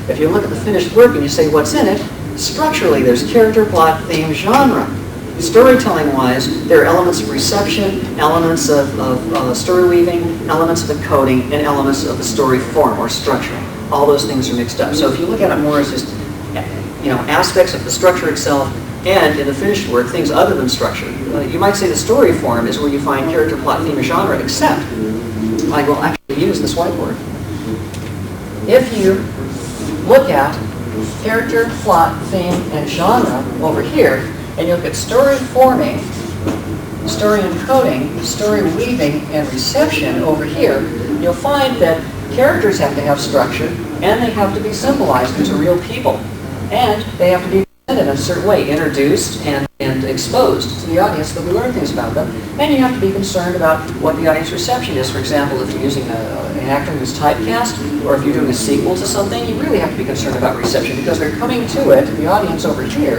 If you look at the finished work and you say what's in it, structurally there's character, plot, theme, genre. Storytelling-wise, there are elements of reception, elements of story weaving, elements of encoding, and elements of the story form or structure. All those things are mixed up. So if you look at it more as just, aspects of the structure itself, and in the finished work, things other than structure. You might say the story form is where you find character, plot, theme, and genre, except I will actually use this whiteboard. If you look at character, plot, theme, and genre over here, and you look at story forming, story encoding, story weaving, and reception over here, you'll find that characters have to have structure, and they have to be symbolized into real people. And they have to be presented in a certain way, introduced and exposed to the audience so that we learn things about them. And you have to be concerned about what the audience reception is. For example, if you're using an actor who's typecast, or if you're doing a sequel to something, you really have to be concerned about reception because they're coming to it, the audience over here,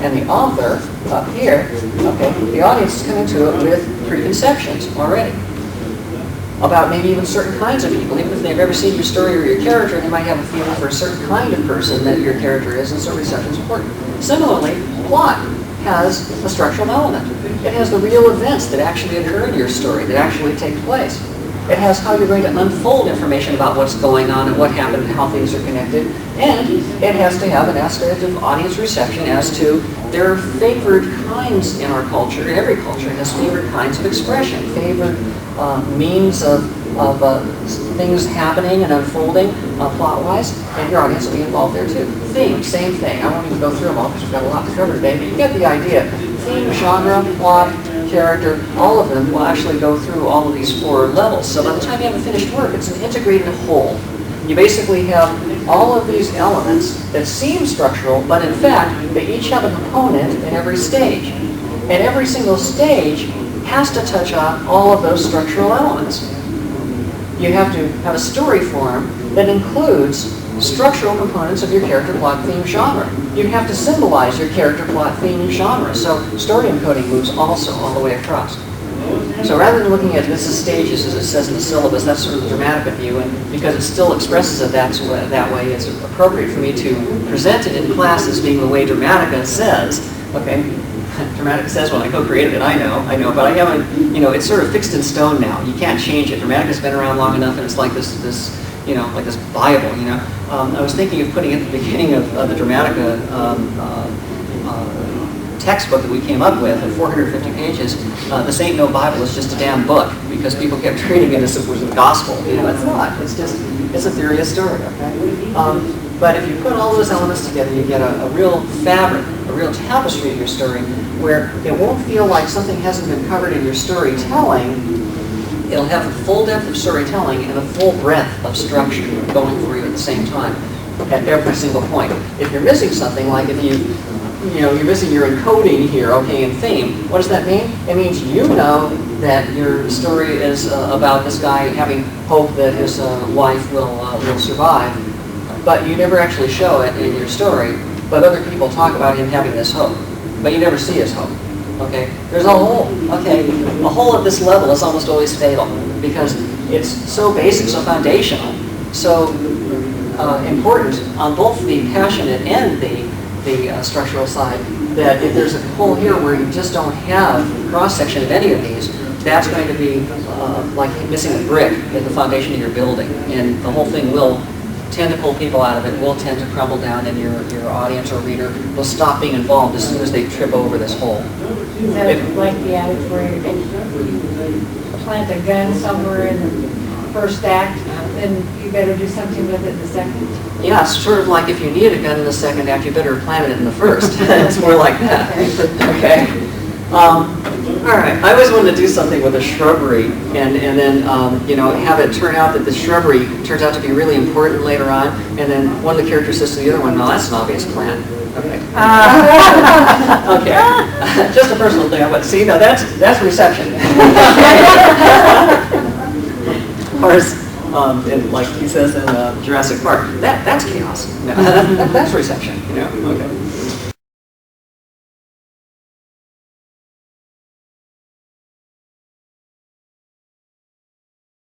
and the author up here, the audience is coming to it with preconceptions already about maybe even certain kinds of people. Even if they've ever seen your story or your character, they might have a feeling for a certain kind of person that your character is, and so reception is important. Similarly, plot has a structural element. It has the real events that actually occur in your story, that actually take place. It has how you're going to unfold information about what's going on and what happened and how things are connected. And it has to have an aspect of audience reception as to their favored kinds in our culture. Every culture has favored kinds of expression, favored means of things happening and unfolding plot-wise, and your audience will be involved there too. Theme, same thing. I won't even go through them all because we've got a lot to cover today, but you get the idea. Theme, genre, plot, character, all of them will actually go through all of these 4 levels. So by the time you have a finished work, it's an integrated whole. You basically have all of these elements that seem structural, but in fact, they each have a component in every stage. And every single stage has to touch on all of those structural elements. You have to have a story form that includes structural components of your character, plot, theme, genre. You have to symbolize your character, plot, theme, genre. So story encoding moves also all the way across. So rather than looking at this as stages, as it says in the syllabus, that's sort of the Dramatica view, and because it still expresses it that way, it's appropriate for me to present it in class as being the way Dramatica says. Okay, Dramatica says when I co-created it, I know, but I haven't, it's sort of fixed in stone now. You can't change it. Dramatica's been around long enough, and it's like this like this Bible, I was thinking of putting at the beginning of the Dramatica textbook that we came up with at 450 pages, this ain't no Bible, it's just a damn book, because people kept treating it as if it was the gospel. It's not. It's a theory of story, okay? But if you put all those elements together, you get a real fabric, a real tapestry of your story, where it won't feel like something hasn't been covered in your storytelling. It'll have the full depth of storytelling and the full breadth of structure going for you at the same time, at every single point. If you're missing something, like if you're missing your encoding here, okay, in theme, what does that mean? It means you know that your story is about this guy having hope that his wife will survive, but you never actually show it in your story, but other people talk about him having this hope, but you never see his hope. Okay, there's a hole. Okay, a hole at this level is almost always fatal because it's so basic, so foundational, so important on both the passionate and the structural side, that if there's a hole here where you just don't have cross-section of any of these, that's going to be like missing a brick in the foundation of your building, and the whole thing will tend to pull people out of it, will tend to crumble down, and your audience or reader will stop being involved as soon as they trip over this hole. Is that like the adage where you plant a gun somewhere in the first act, then you better do something with it in the second? Yeah, it's sort of like if you need a gun in the second act, you better plant it in the first. It's more like that. Okay. All right. I always wanted to do something with a shrubbery, and then have it turn out that the shrubbery turns out to be really important later on, and then one of the characters says to the other one, "No, that's an obvious plan." Okay. Okay. Just a personal thing, but see, now that's reception. Of course, like he says in Jurassic Park, that's chaos. No, that's reception. Okay.